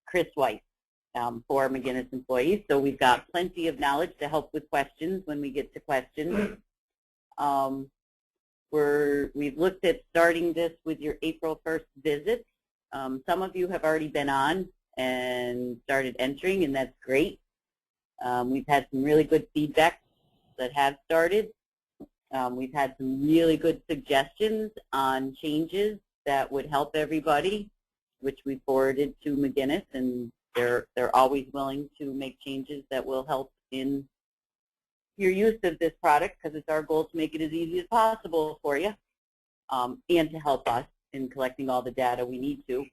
Chris Weiss for McGinnis employees. So we've got plenty of knowledge to help with questions when we get to questions. We've looked at starting this with your April 1st visit. Some of you have already been on and started entering, and that's great. We've had some really good feedback that have started. We've had some really good suggestions on changes that would help everybody, which we forwarded to McGinnis, and they're always willing to make changes that will help in your use of this product, because it's our goal to make it as easy as possible for you and to help us in collecting all the data we need to.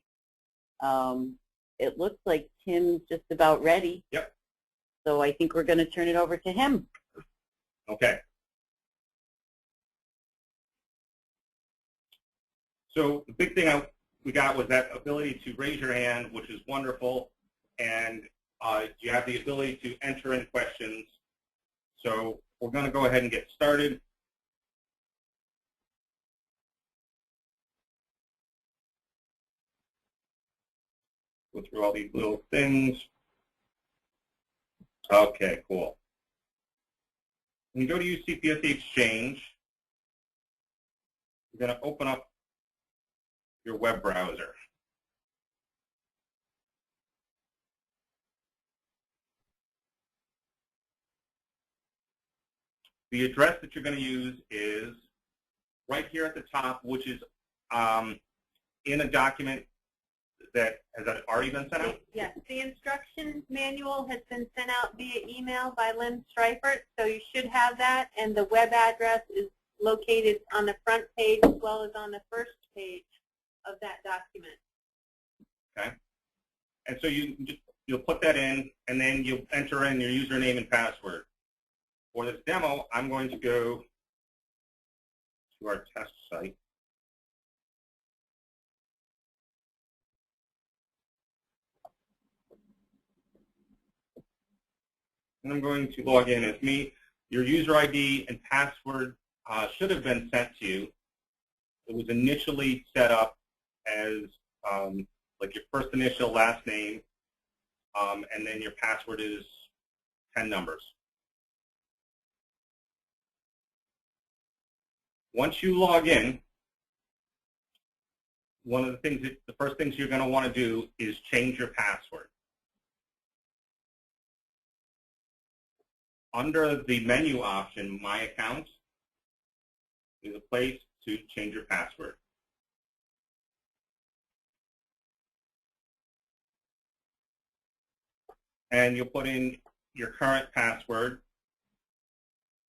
It looks like Tim's just about ready. Yep. So I think we're going to turn it over to him. Okay. So the big thing we got was that ability to raise your hand, which is wonderful, and you have the ability to enter in questions. So we're going to go ahead and get started. Go through all these little things. Okay, cool. When you go to use CPSE Exchange, you're going to open up your web browser. The address that you're going to use is right here at the top, which is in a document that has already been sent out? Yes, the instruction manual has been sent out via email by Lynn Streifert, so you should have that, and the web address is located on the front page as well as on the first page of that document. Okay. And so you'll put that in, and then you'll enter in your username and password. For this demo, I'm going to go to our test site. And I'm going to log in as me. Your user ID and password should have been sent to you. It was initially set up as like your first initial, last name, and then your password is 10 numbers. Once you log in, one of the first things you're going to want to do is change your password. Under the menu option, My Accounts, is a place to change your password. And you'll put in your current password,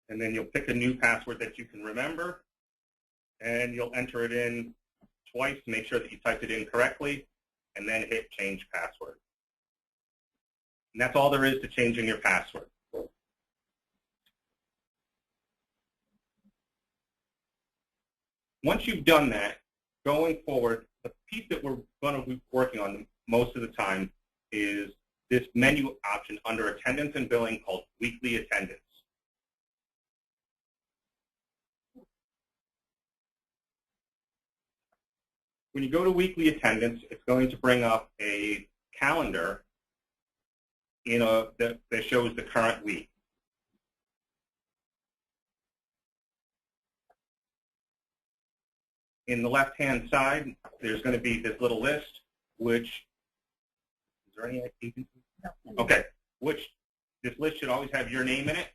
and then you'll pick a new password that you can remember, and you'll enter it in twice to make sure that you typed it in correctly, and then hit Change Password. And that's all there is to changing your password. Once you've done that, going forward, the piece that we're going to be working on most of the time is this menu option under Attendance and Billing called Weekly Attendance. When you go to Weekly Attendance, it's going to bring up a calendar that shows the current week. In the left-hand side, there's going to be this little list, which, is there any agency? No. Okay, which this list should always have your name in it,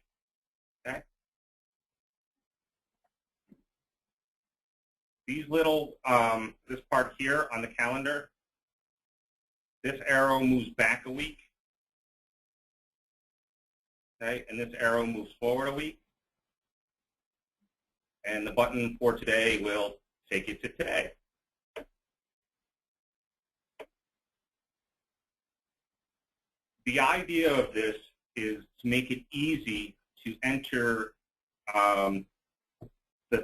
okay? These little, this part here on the calendar, this arrow moves back a week, okay, and this arrow moves forward a week, and the button for today will take you to today. The idea of this is to make it easy to enter the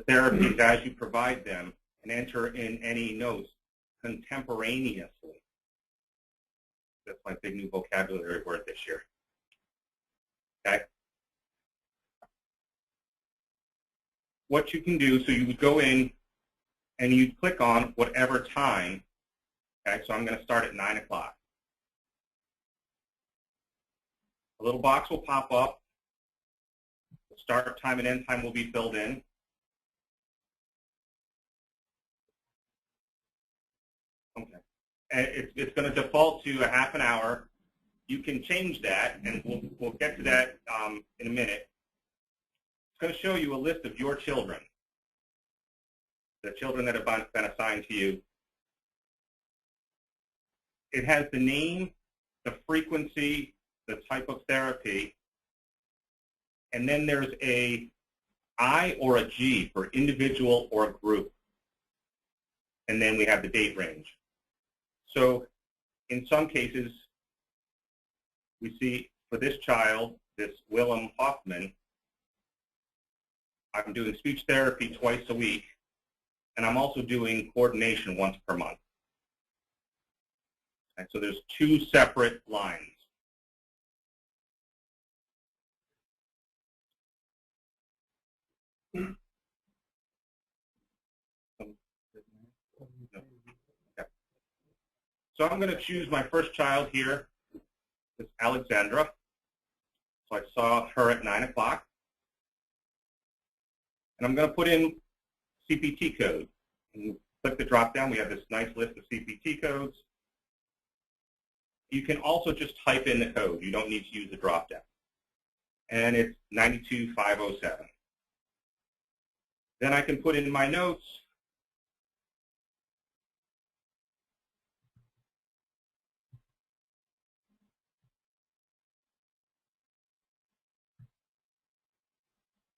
therapies as you provide them and enter in any notes contemporaneously. That's my big new vocabulary word this year. Okay? What you can do, so you would go in and you'd click on whatever time. Okay, so I'm going to start at 9 o'clock. A little box will pop up. The start time and end time will be filled in. Okay. And it's going to default to a half an hour. You can change that, and we'll get to that in a minute. It's going to show you a list of your children, the children that have been assigned to you. It has the name, the frequency, the type of therapy, and then there's a I or a G for individual or group. And then we have the date range. So in some cases, we see for this child, this Willem Hoffman, I'm doing speech therapy twice a week, and I'm also doing coordination once per month. And so there's two separate lines. So I'm going to choose my first child here, this Alexandra. So I saw her at 9 o'clock. And I'm going to put in CPT code. And click the drop down. We have this nice list of CPT codes. You can also just type in the code. You don't need to use the drop down. And it's 92507. Then I can put in my notes.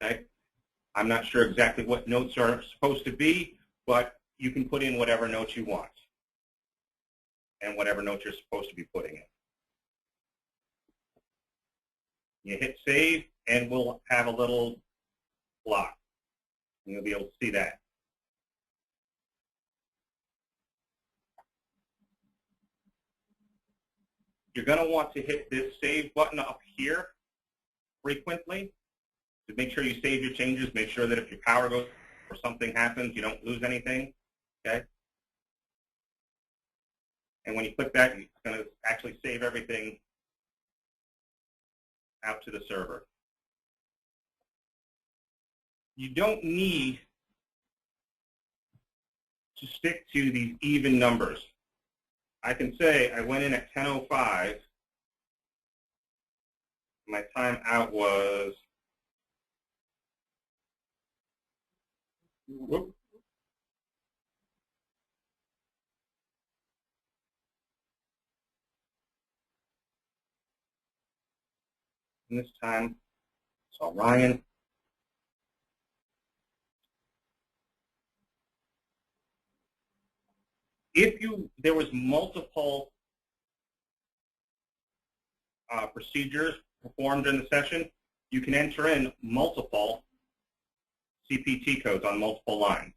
Okay. I'm not sure exactly what notes are supposed to be, but you can put in whatever notes you want and whatever notes you're supposed to be putting in. You hit save, and we'll have a little block. And you'll be able to see that. You're going to want to hit this save button up here frequently to make sure you save your changes. Make sure that if your power goes or something happens, you don't lose anything. Okay? And when you click that, it's going to actually save everything out to the server. You don't need to stick to these even numbers. I can say I went in at 10:05. My time out was, whoop. And this time, so Ryan. If there was multiple procedures performed in the session, you can enter in multiple CPT codes on multiple lines.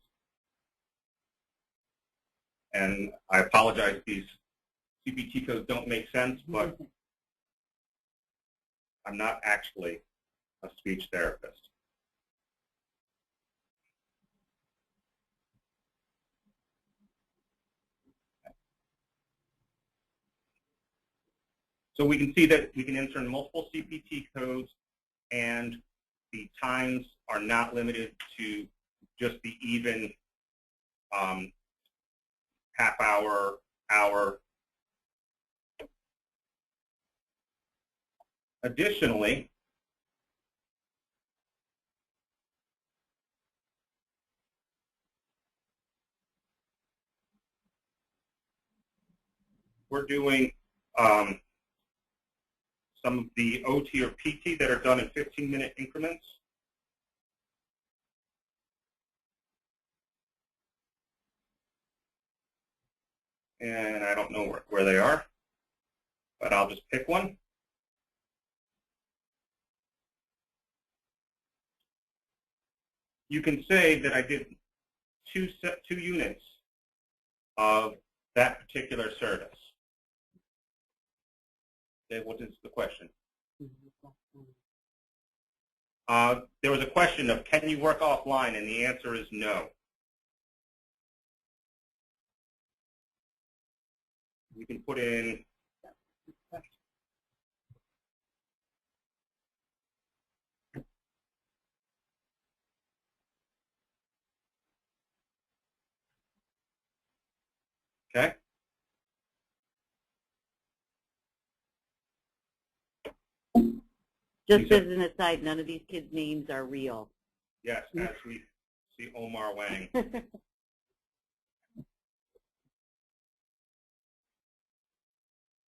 And I apologize if these CPT codes don't make sense, but I'm not actually a speech therapist. So we can see that we can enter in multiple CPT codes, and the times are not limited to just the even half hour, hour. Additionally, we're doing some of the OT or PT that are done in 15-minute increments. And I don't know where they are, but I'll just pick one. You can say that I did two units of that particular service. Okay, what is the question? There was a question of, can you work offline? And the answer is no. You can put in Okay? Just as an aside, none of these kids' names are real. Yes, as we see Omar Wang.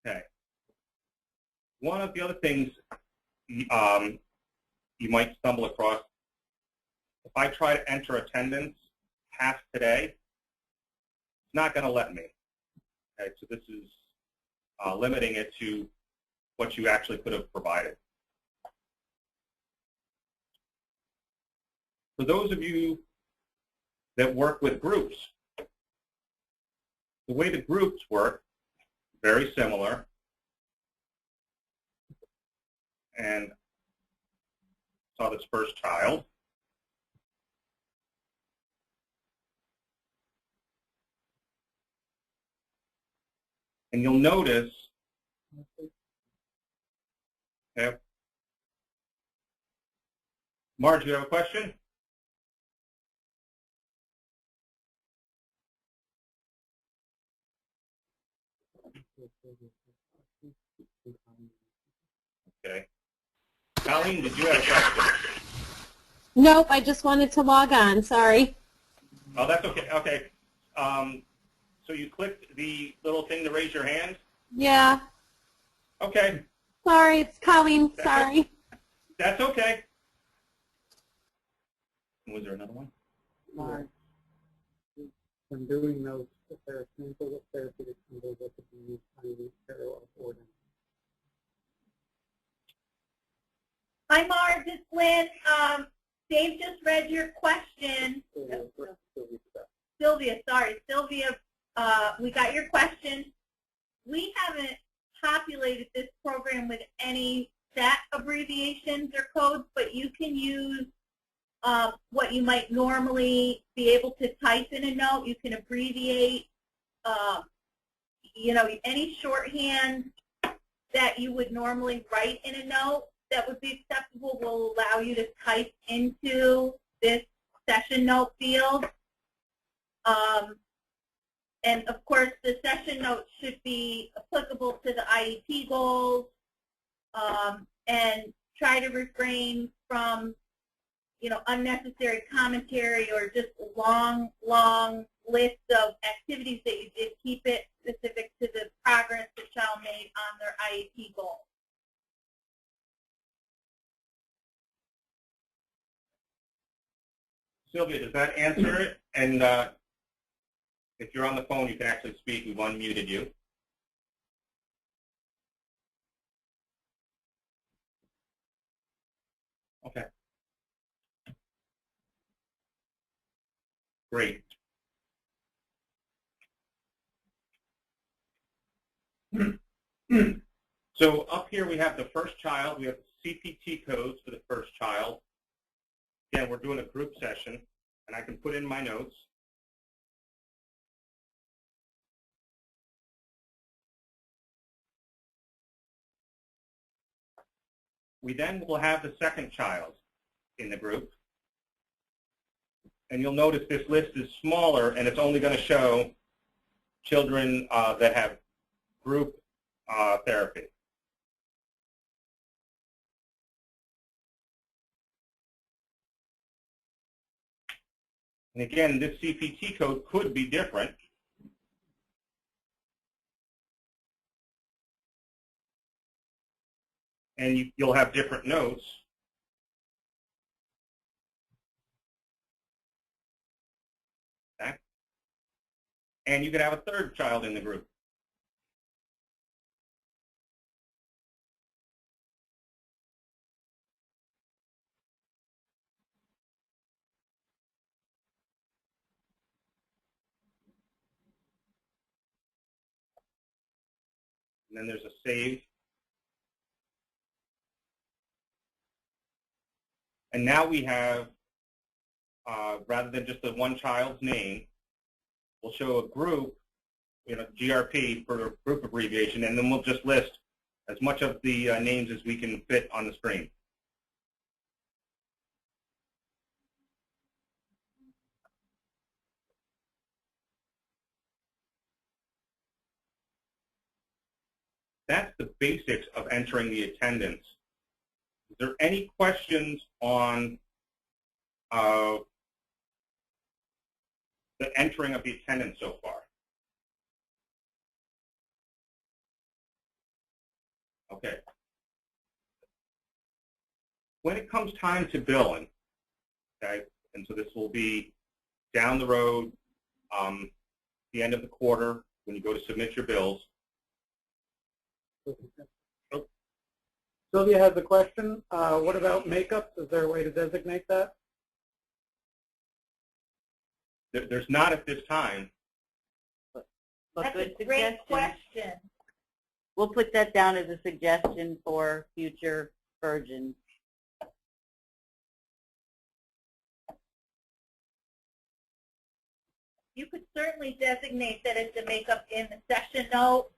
Okay. One of the other things you might stumble across, if I try to enter attendance past today, it's not going to let me. Okay, so this is limiting it to what you actually could have provided. For those of you that work with groups, the way the groups work, very similar. And saw this first child. And you'll notice, okay. Marge, you have a question? Okay. Colleen, did you have a question? Nope, I just wanted to log on. Sorry. Oh, that's okay. Okay. So you clicked the little thing to raise your hand? Yeah. Okay. Sorry, it's Colleen. Sorry. That's okay. Was there another one? Mark. When doing those, if there are samples of therapeutic symbols that could be used on the parallel order. Hi, Marge. It's Lynn. Dave just read your question. Sylvia, sorry. Sylvia, we got your question. We haven't populated this program with any set abbreviations or codes, but you can use what you might normally be able to type in a note. You can abbreviate, you know, any shorthand that you would normally write in a note that would be acceptable will allow you to type into this session note field. And of course, the session notes should be applicable to the IEP goals, and try to refrain from, you know, unnecessary commentary or just long list of activities that you did. Keep it specific to the progress the child made on their IEP goal. Sylvia, does that answer it? And if you're on the phone, you can actually speak. We've unmuted you. Okay. Great. So up here we have the first child. We have CPT codes for the first child. Again, we're doing a group session, and I can put in my notes. We then will have the second child in the group. And you'll notice this list is smaller, and it's only going to show children that have group therapy. And again, this CPT code could be different. And you'll have different notes. Okay. And you could have a third child in the group. And then there's a save. And now we have, rather than just the one child's name, we'll show a group, you know, GRP for a group abbreviation, and then we'll just list as much of the names as we can fit on the screen. that's the basics of entering the attendance. Is there any questions on the entering of the attendance so far? Okay. When it comes time to billing, okay, and so this will be down the road, the end of the quarter, when you go to submit your bills. Sylvia has a question. What about makeups? Is there a way to designate that? There's not at this time. But That's good a great suggestion. question. We'll put that down as a suggestion for future versions. You could certainly designate that as a makeup in the session note.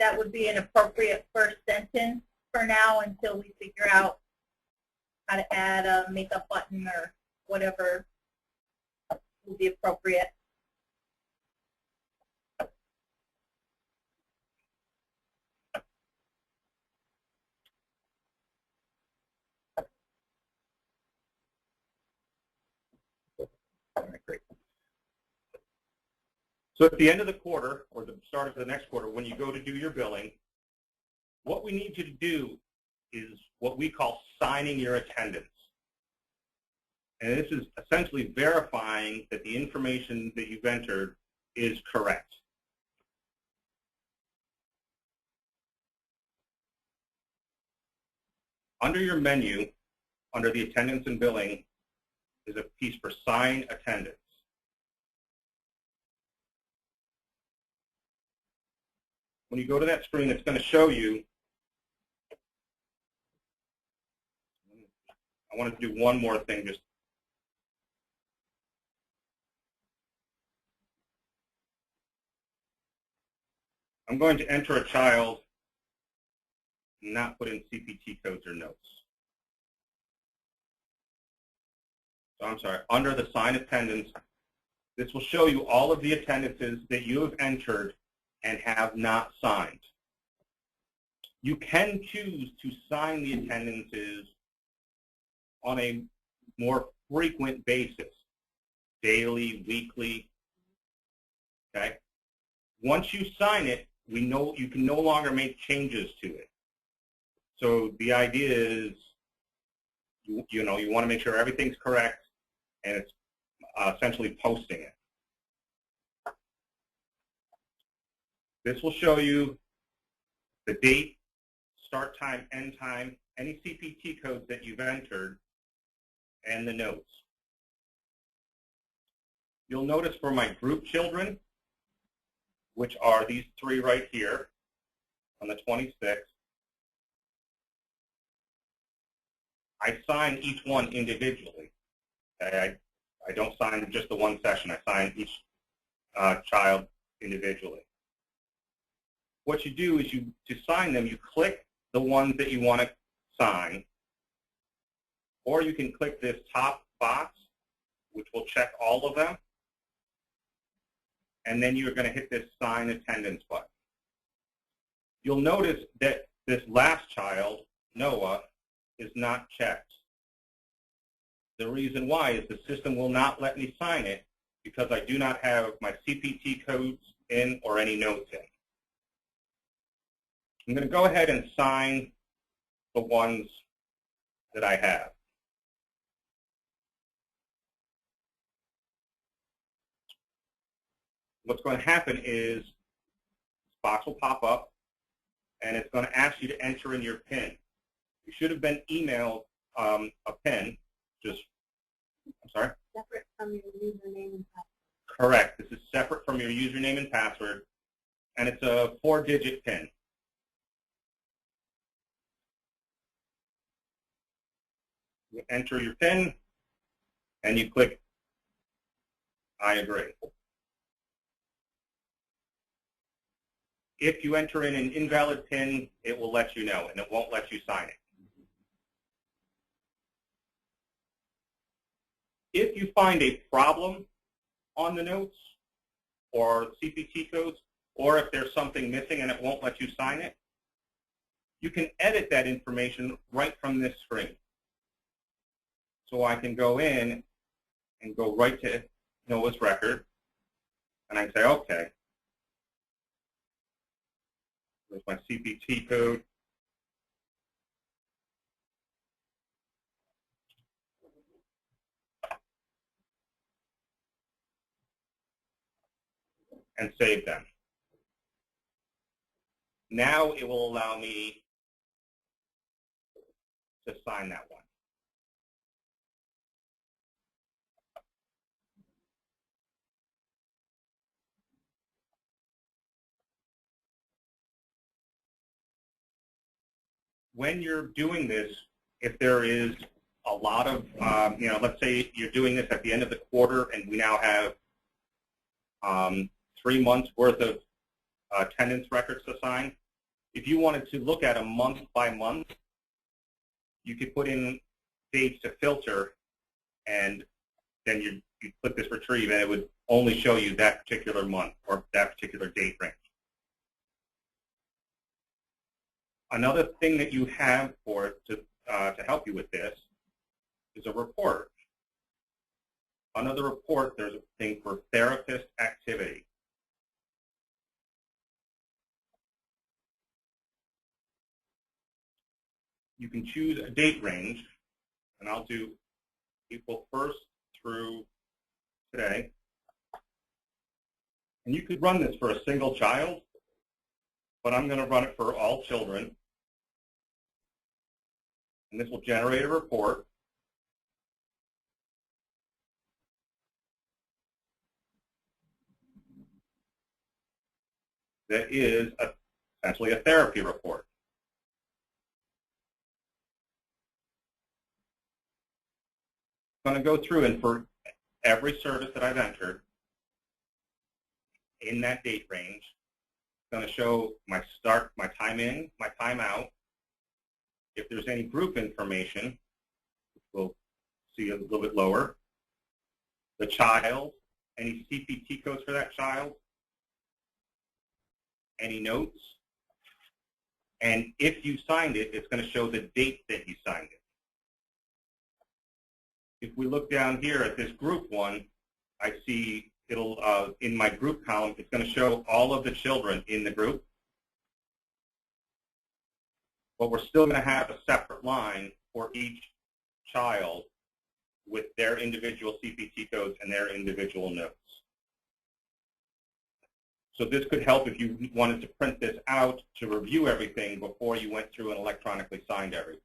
That would be an appropriate first sentence for now until we figure out how to add a makeup button or whatever would be appropriate. All right, great. So at the end of the quarter, or the start of the next quarter, when you go to do your billing, what we need you to do is what we call signing your attendance. And this is essentially verifying that the information that you've entered is correct. Under your menu, under the attendance and billing, is a piece for sign attendance. When you go to that screen, it's going to show you, I wanted to do one more thing. Just I'm going to enter a child and not put in CPT codes or notes. So I'm sorry, under the sign attendance, this will show you all of the attendances that you have entered and have not signed. You can choose to sign the attendances on a more frequent basis, daily, weekly, okay? Once you sign it, we know you can no longer make changes to it. So the idea is, you know, you want to make sure everything's correct, and it's essentially posting it. This will show you the date, start time, end time, any CPT codes that you've entered, and the notes. You'll notice for my group children, which are these three right here on the 26th, I sign each one individually. Okay? I don't sign just the one session. I sign each child individually. What you do is to sign them, you click the ones that you want to sign, or you can click this top box, which will check all of them, and then you're going to hit this sign attendance button. You'll notice that this last child, Noah, is not checked. The reason why is the system will not let me sign it because I do not have my CPT codes in or any notes in. I'm going to go ahead and sign the ones that I have. What's going to happen is this box will pop up, and it's going to ask you to enter in your PIN. You should have been emailed a PIN. Just, I'm sorry? Separate from your username and password. Correct. This is separate from your username and password, and it's a 4-digit PIN. You enter your PIN, and you click I agree. If you enter in an invalid PIN, it will let you know, and it won't let you sign it. If you find a problem on the notes or CPT codes or if there's something missing and it won't let you sign it, you can edit that information right from this screen. So I can go in and go right to Noah's record, and I can say, okay, there's my CPT code. And save them. Now it will allow me to sign that one. When you're doing this, if there is a lot of, let's say you're doing this at the end of the quarter and we now have 3 months worth of attendance records to sign. If you wanted to look at a month by month, you could put in dates to filter, and then you click this retrieve, and it would only show you that particular month or that particular date range. Another thing that you have for it to help you with this is a report. Under the report, there's a thing for therapist activity. You can choose a date range, and I'll do April 1st through today. And you could run this for a single child, but I'm going to run it for all children. And this will generate a report. That is essentially a therapy report. I'm going to go through, and for every service that I've entered in that date range, it's going to show my start, my time in, my time out. If there's any group information, we'll see a little bit lower. The child, any CPT codes for that child, any notes, and if you signed it, it's going to show the date that you signed it. If we look down here at this group one, I see it'll, in my group column, it's going to show all of the children in the group. But we're still going to have a separate line for each child with their individual CPT codes and their individual notes. So this could help if you wanted to print this out to review everything before you went through and electronically signed everything.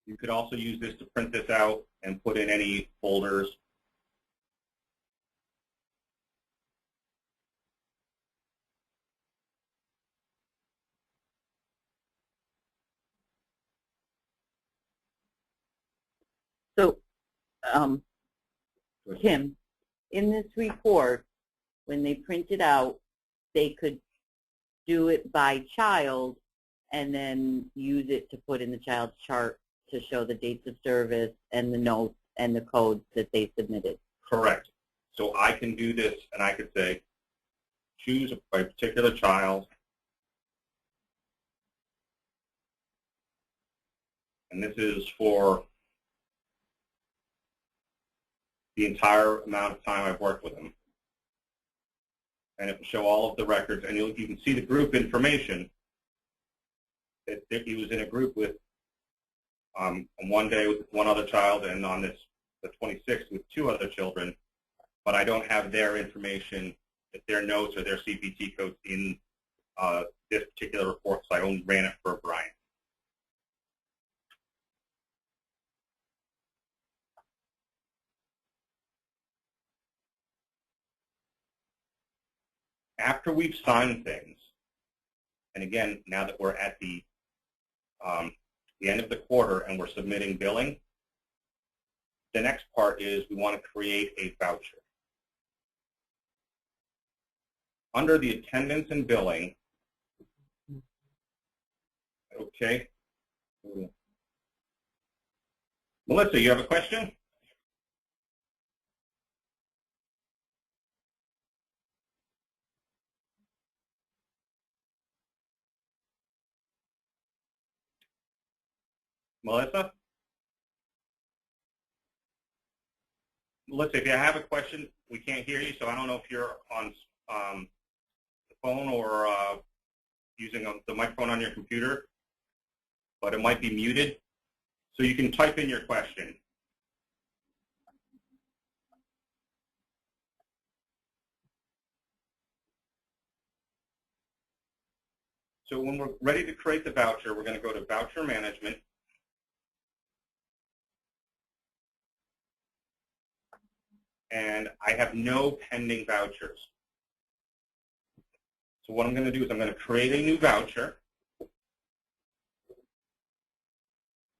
You could also use this to print this out and put in any folders. So, Kim, in this report, when they print it out, they could do it by child and then use it to put in the child's chart to show the dates of service and the notes and the codes that they submitted. Correct. So I can do this, and I could say, choose a particular child, and this is for the entire amount of time I've worked with them. And it will show all of the records, and you can see the group information that he was in a group with on one day with one other child, and on the 26th with 2 other children, but I don't have their information, their notes or their CPT codes in this particular report, so I only ran it for Brian. After we've signed things, and again, now that we're at the end of the quarter and we're submitting billing, the next part is we want to create a voucher. Under the attendance and billing, okay. Melissa, you have a question? Melissa? Melissa, if you have a question, we can't hear you, so I don't know if you're on the phone or using the microphone on your computer, but it might be muted. So you can type in your question. So when we're ready to create the voucher, we're going to go to Voucher Management. And I have no pending vouchers. So what I'm going to do is I'm going to create a new voucher.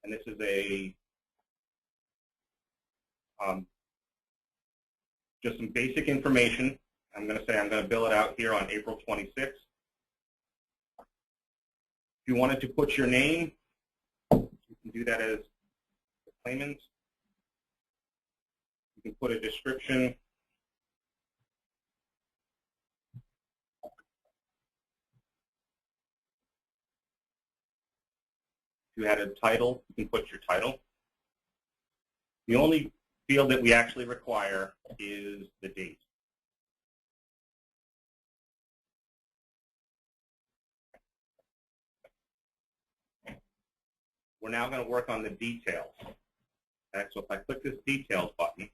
And this is a just some basic information. I'm going to say I'm going to bill it out here on April 26th. If you wanted to put your name, you can do that as the claimant. You can put a description. If you had a title, you can put your title. The only field that we actually require is the date. We're now going to work on the details. Okay, so if I click this Details button,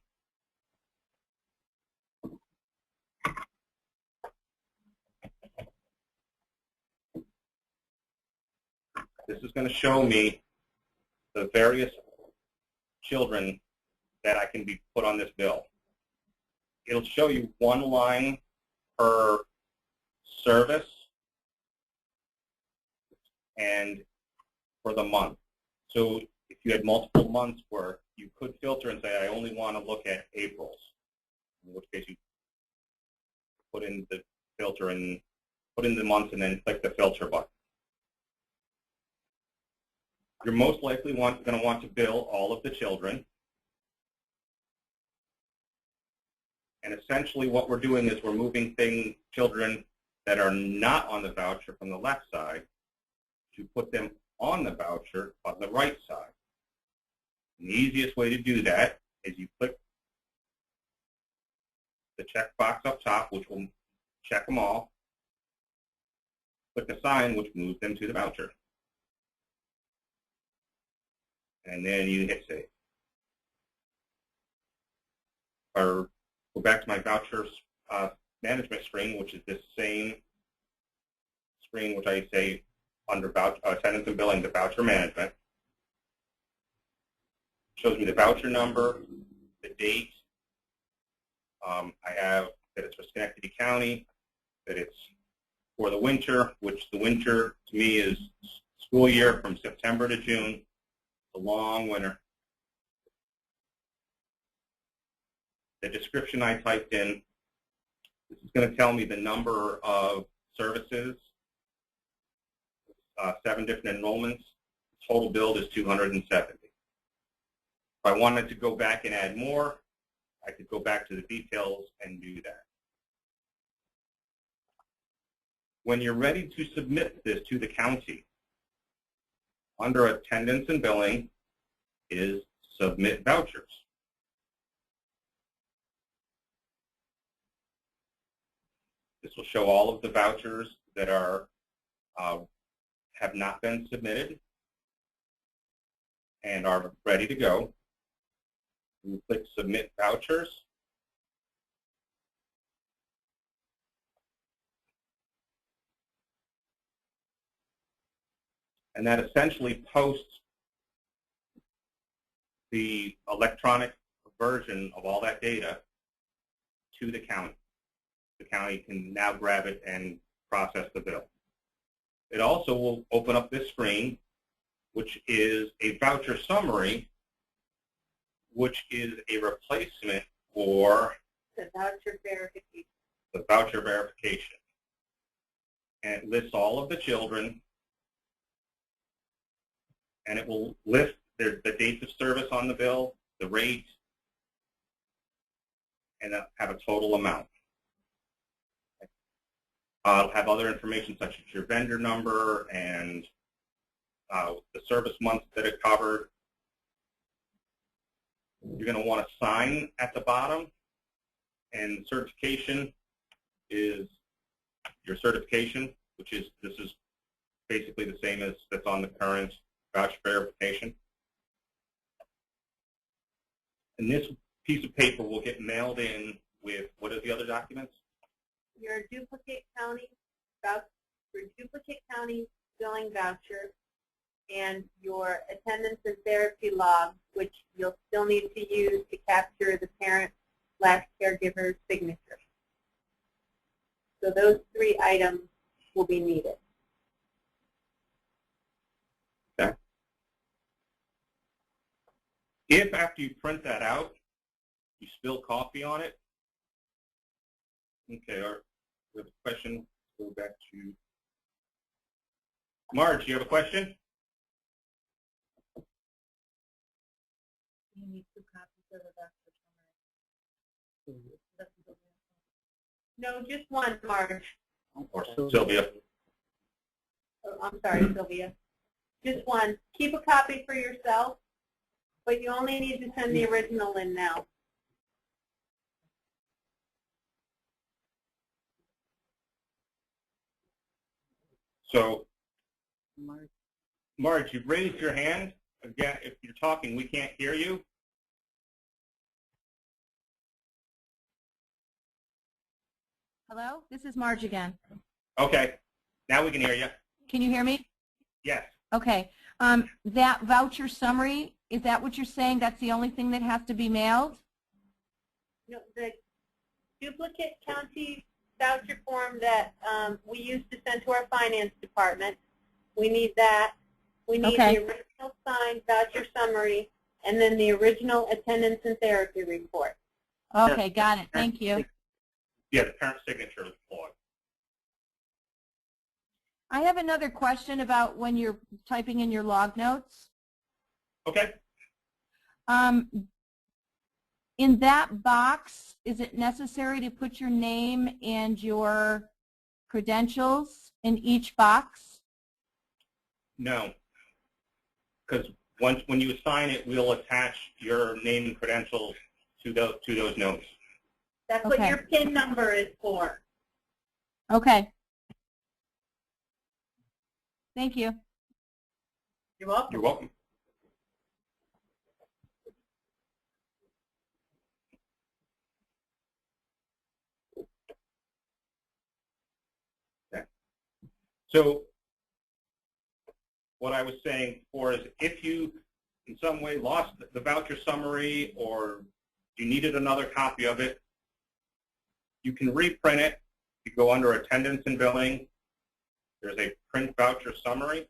this is going to show me the various children that I can be put on this bill. It'll show you one line per service and for the month. So if you had multiple months where you could filter and say, I only want to look at April's, in which case you put in the filter and put in the months and then click the filter button. You're most likely going to want to bill all of the children. And essentially what we're doing is we're moving children that are not on the voucher from the left side to put them on the voucher on the right side. And the easiest way to do that is you click the checkbox up top, which will check them all. Click the sign, which moves them to the voucher. And then you hit save. Or go back to my voucher management screen, which is this same screen, which I say under attendance and billing, the voucher management. Shows me the voucher number, the date. I have that it's for Schenectady County, that it's for the winter, which the winter to me is school year from September to June, a long winter. The description I typed in, this is going to tell me the number of services, 7 different enrollments. The total billed is 270. If I wanted to go back and add more, I could go back to the details and do that. When you're ready to submit this to the county, under attendance and billing is submit vouchers. This will show all of the vouchers that are have not been submitted and are ready to go. You click Submit Vouchers. And that essentially posts the electronic version of all that data to the county. The county can now grab it and process the bill. It also will open up this screen, which is a voucher summary, which is a replacement for The voucher verification. the voucher verification. And it lists all of the children, and it will list the dates of service on the bill, the rate, and have a total amount. I'll have other information such as your vendor number and the service months that it covered. You're going to want to sign at the bottom, and certification is your certification, which is, this is basically the same as that's on the current voucher verification. And this piece of paper will get mailed in with, what are the other documents? Your duplicate county billing voucher and your attendance and therapy log, which you'll still need to use to capture the parent/caregiver's signature. So those 3 items will be needed. Okay. If after you print that out, you spill coffee on it, okay, we have a question. Go back to Marge. You have a question? You need 2 copies of the voucher summary. No, just one, Marge. Or Sylvia? Oh, I'm sorry, Sylvia. Just one. Keep a copy for yourself, but you only need to send the original in now. So, Marge, you've raised your hand. Again, if you're talking, we can't hear you. Hello, this is Marge again. Okay, now we can hear you. Can you hear me? Yes. Okay. That voucher summary, is that what you're saying? That's the only thing that has to be mailed? No, the duplicate county voucher form that we used to send to our finance department, we need that. We need Okay. the original signed voucher summary and then the original attendance and therapy report. Okay, got it. Thank you. Yeah, the parent signature is flawed. I have another question about when you're typing in your log notes. Okay. In that box, is it necessary to put your name and your credentials in each box? No, because when you assign it, we'll attach your name and credentials to those notes. That's Okay. what your PIN number is for. Okay. Thank you. You're welcome. You're welcome. Okay. So what I was saying before is if you in some way lost the voucher summary or you needed another copy of it, you can reprint it. You go under attendance and billing. There's a print voucher summary.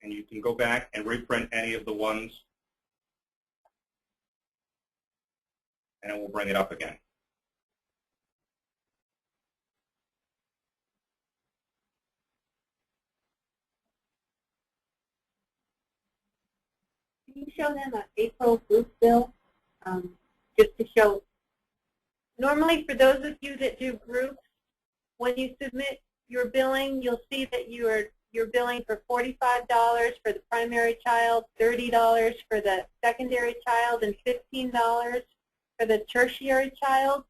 And you can go back and reprint any of the ones, and it will bring it up again. Can you show them an April group bill? Just to show. Normally, for those of you that do groups, when you submit your billing, you'll see that you're billing for $45 for the primary child, $30 for the secondary child, and $15 for the tertiary child.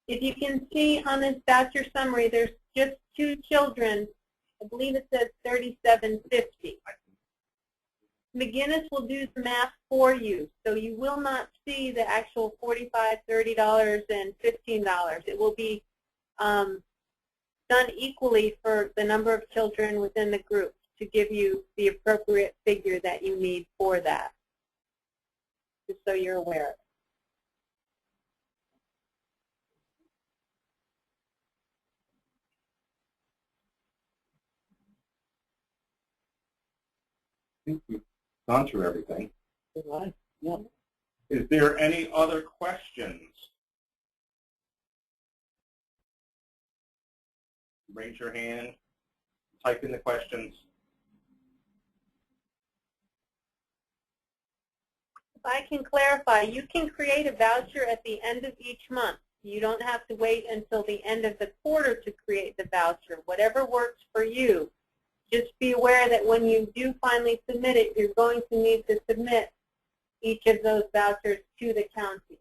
If you can see on this voucher summary, there's just 2 children. I believe it says $37.50. McGinnis will do the math for you, so you will not see the actual $45, $30, and $15. It will be done equally for the number of children within the group to give you the appropriate figure that you need for that, just so you're aware. I think we've gone through everything. Yeah. Is there any other questions? Raise your hand, type in the questions. If I can clarify, you can create a voucher at the end of each month. You don't have to wait until the end of the quarter to create the voucher. Whatever works for you. Just be aware that when you do finally submit it, you're going to need to submit each of those vouchers to the county.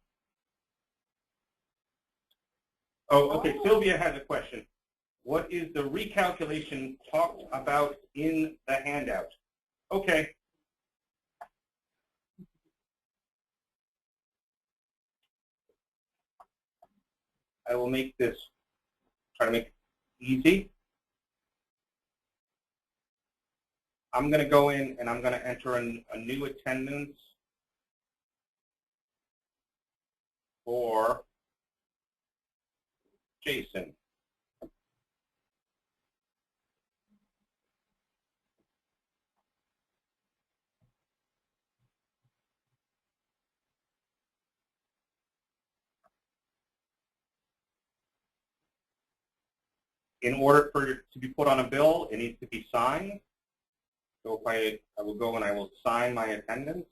Oh, okay. Sylvia has a question. What is the recalculation talked about in the handout? Okay. I will make this, try to make it easy. I'm going to go in and I'm going to enter in a new attendance for Jason. In order for it to be put on a bill, it needs to be signed. So if I will go and I will sign my attendance.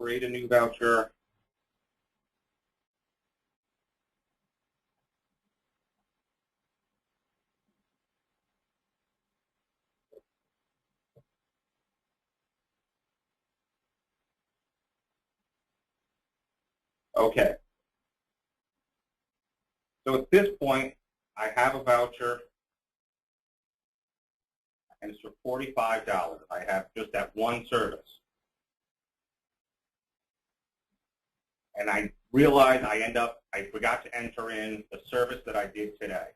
Create a new voucher. Okay. So at this point, I have a voucher, and it's for $45. I have just that one service. And I realize I forgot to enter in the service that I did today.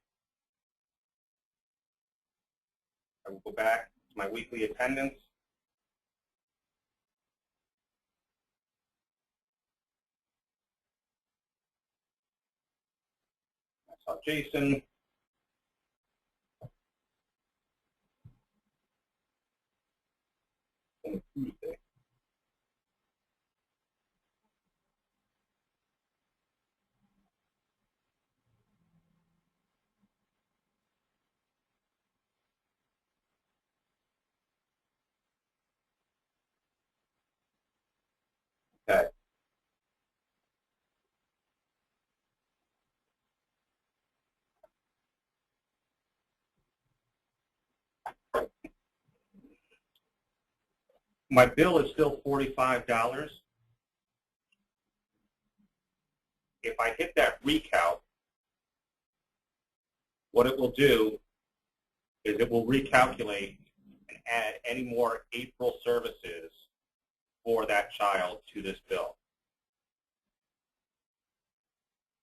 I will go back to my weekly attendance. I saw Jason. On Tuesday. Okay. My bill is still $45. If I hit that recalc, what it will do is it will recalculate and add any more April services for that child to this bill.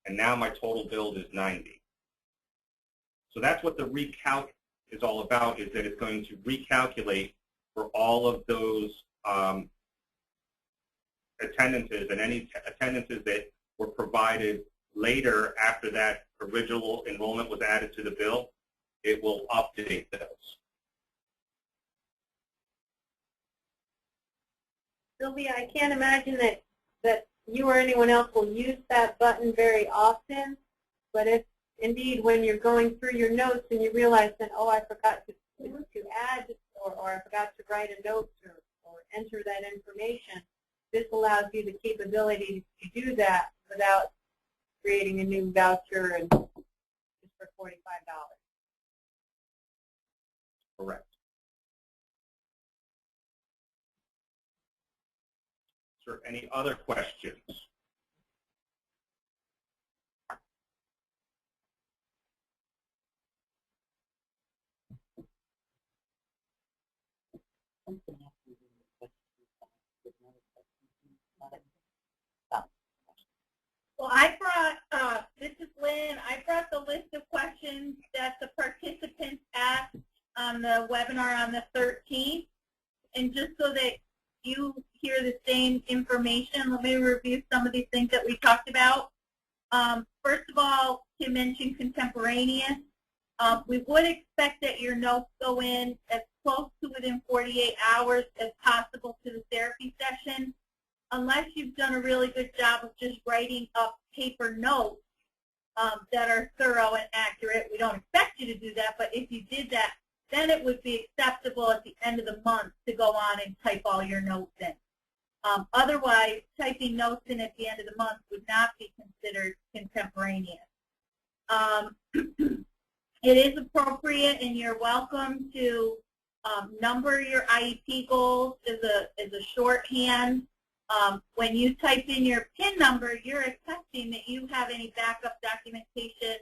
And now my total bill is $90. So that's what the recalc is all about, is that it's going to recalculate for all of those attendances and any attendances that were provided later after that original enrollment was added to the bill. It will update those. Sylvia, I can't imagine that you or anyone else will use that button very often, but if indeed when you're going through your notes and you realize that, oh, I forgot to add or I forgot to write a note or enter that information, this allows you the capability to do that without creating a new voucher and just for $45. Correct. Is there any other questions? Well, I brought, this is Lynn, I brought the list of questions that the participants asked on the webinar on the 13th. And just so that you hear the same information, let me review some of these things that we talked about. First of all, Kim mentioned contemporaneous. We would expect that your notes go in as close to within 48 hours as possible to the therapy session, unless you've done a really good job of just writing up paper notes that are thorough and accurate. We don't expect you to do that, but if you did that, then it would be acceptable at the end of the month to go on and type all your notes in. Otherwise, typing notes in at the end of the month would not be considered contemporaneous. It is appropriate, and you're welcome to number your IEP goals as a shorthand. When you type in your PIN number, you're accepting that you have any backup documentation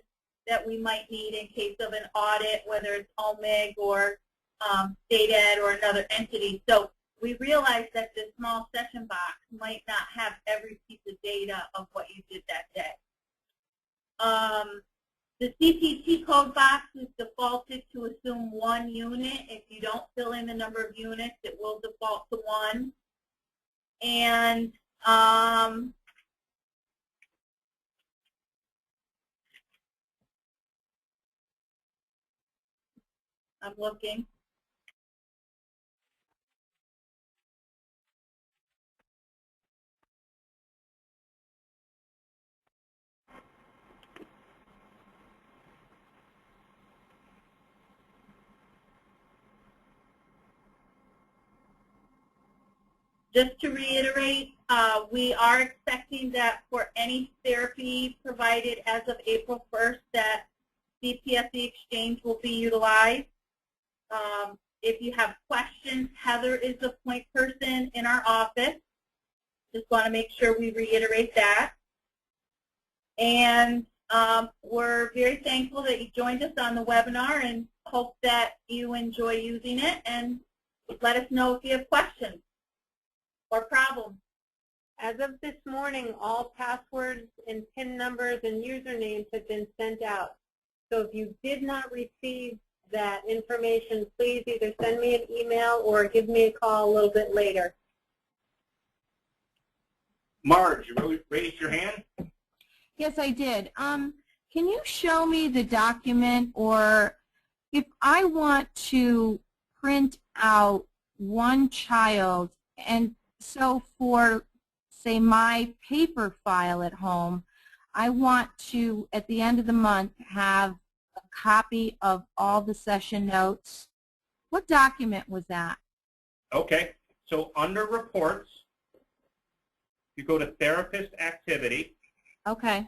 that we might need in case of an audit, whether it's OMIG or state ed or another entity. So we realize that this small session box might not have every piece of data of what you did that day. The CPT code box is defaulted to assume 1 unit. If you don't fill in the number of units, it will default to 1. And I'm looking. Just to reiterate, we are expecting that for any therapy provided as of April 1st that CPSE Exchange will be utilized. If you have questions, Heather is the point person in our office. Just want to make sure we reiterate that. And we're very thankful that you joined us on the webinar and hope that you enjoy using it. And let us know if you have questions or problems. As of this morning, all passwords and PIN numbers and usernames have been sent out. So if you did not receive that information, please either send me an email or give me a call a little bit later. Marge, you raised your hand? Yes, I did. Can you show me the document, or if I want to print out one child, and so for, say, my paper file at home, I want to, at the end of the month, have a copy of all the session notes. What document was that? Okay, so under reports, you go to therapist activity. Okay.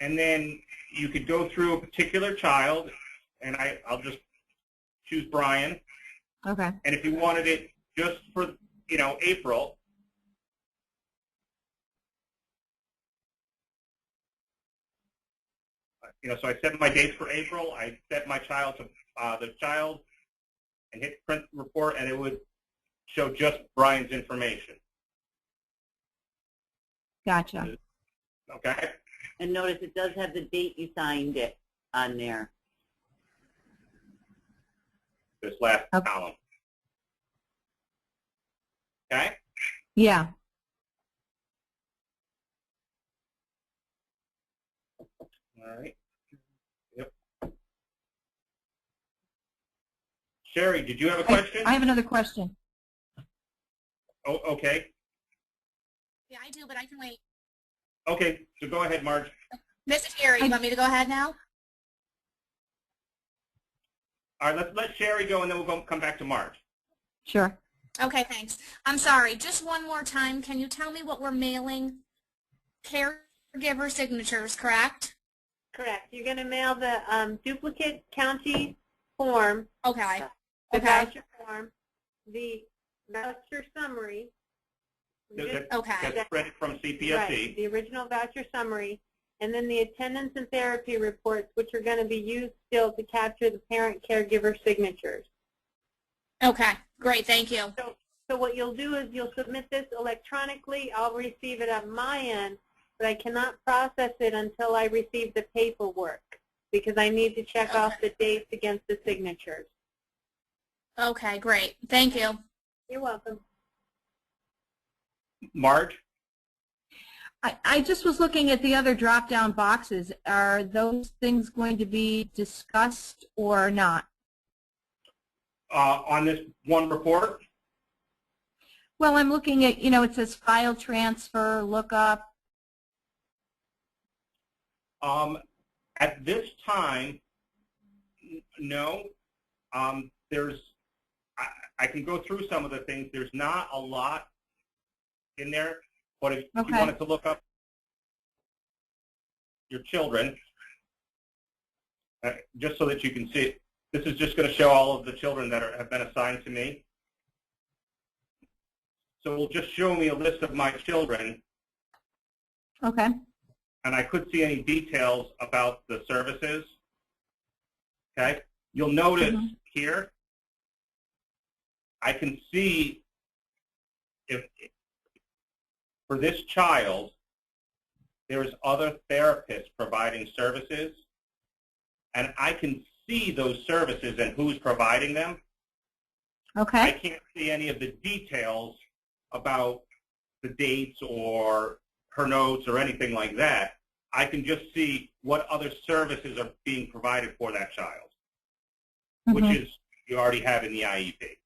And then you could go through a particular child, and I'll just choose Brian. Okay. And if you wanted it just for, April, so I set my dates for April. I set my child to the child and hit print report, and it would show just Brian's information. Gotcha. Okay? And notice it does have the date you signed it on there. This last Okay. column. Okay? Yeah. All right. Yep. Sherry, did you have a question? I have another question. Oh, okay. Yeah, I do, but I can wait. Okay, so go ahead, Marge. Mrs. Sherry, you want me to go ahead now? All right, let's let Sherry go, and then we'll come back to Marge. Sure. Okay, thanks. I'm sorry, just one more time. Can you tell me what we're mailing? Caregiver signatures, correct? Correct. You're going to mail the duplicate county form, Okay. the Okay. voucher form, the voucher summary. Okay. That's spread from CPSE. Right, the original voucher summary, and then the attendance and therapy reports, which are going to be used still to capture the parent-caregiver signatures. Okay, great, thank you. So what you'll do is you'll submit this electronically. I'll receive it on my end, but I cannot process it until I receive the paperwork because I need to check off the dates against the signatures. Okay, great. Thank you. You're welcome. Marge? I just was looking at the other drop-down boxes. Are those things going to be discussed or not? On this one report? Well, I'm looking at, it says file transfer, lookup. At this time, no. I can go through some of the things. There's not a lot in there, but if you wanted to look up your children, just so that you can see it, this is just going to show all of the children that have been assigned to me. So it will just show me a list of my children. Okay. And I could see any details about the services. Okay. You'll notice here, I can see if for this child, there's other therapists providing services, and I can see those services and who's providing them. Okay. I can't see any of the details about the dates or her notes or anything like that. I can just see what other services are being provided for that child, which is you already have in the IEP.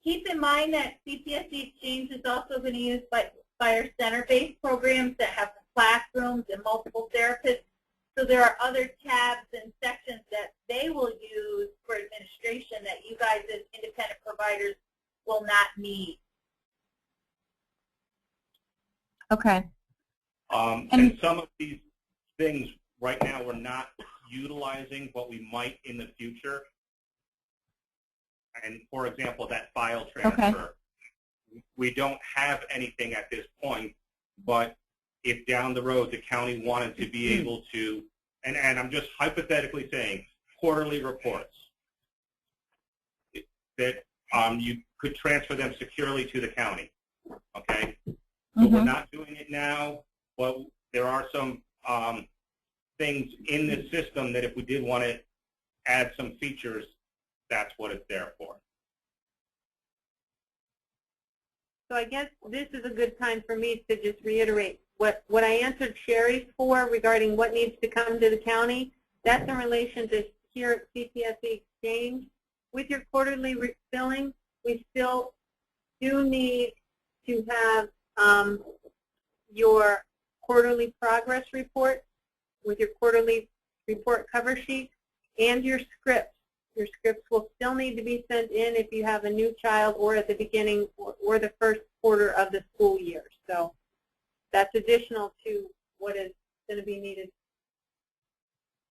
Keep in mind that CPSE Exchange is also going to use by our center-based programs that have classrooms and multiple therapists. So there are other tabs and sections that they will use for administration that you guys as independent providers will not need. Okay. And some of these things right now we're not utilizing, but we might in the future. And for example, that file transfer, we don't have anything at this point, but if down the road the county wanted to be able to, and I'm just hypothetically saying, quarterly reports, that you could transfer them securely to the county, okay? So we're not doing it now, but there are some things in the system that if we did want to add some features, that's what it's there for. So I guess this is a good time for me to just reiterate what I answered Sherry for regarding what needs to come to the county. That's in relation to here at CPSE Exchange. With your quarterly billing, we still do need to have your quarterly progress report with your quarterly report cover sheet and your scripts. Your scripts will still need to be sent in if you have a new child or at the beginning or the first quarter of the school year. So that's additional to what is going to be needed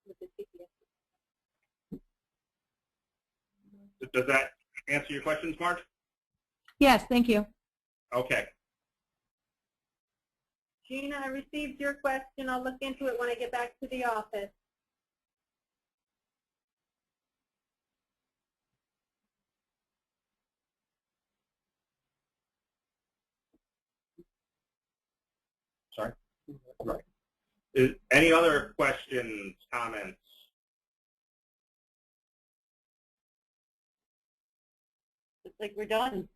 with the CPSE. Does that answer your questions, Marge? Yes, thank you. Okay. Gina, I received your question. I'll look into it when I get back to the office. Sorry? Right. Any other questions, comments? Looks like we're done.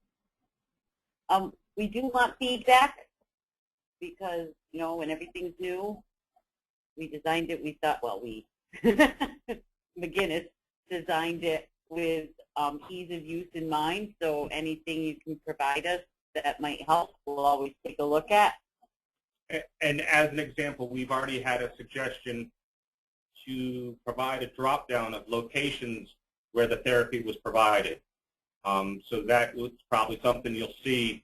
We do want feedback because, you know, when everything's new, we designed it, we thought, well, McGinnis designed it with ease of use in mind, so anything you can provide us that might help, we'll always take a look at. And as an example, we've already had a suggestion to provide a drop-down of locations where the therapy was provided. So that was probably something you'll see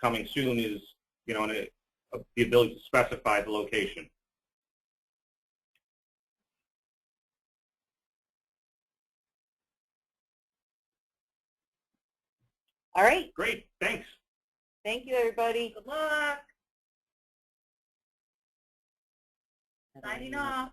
coming soon is, you know, the ability to specify the location. All right. Great. Thanks. Thank you, everybody. Good luck. Signing off.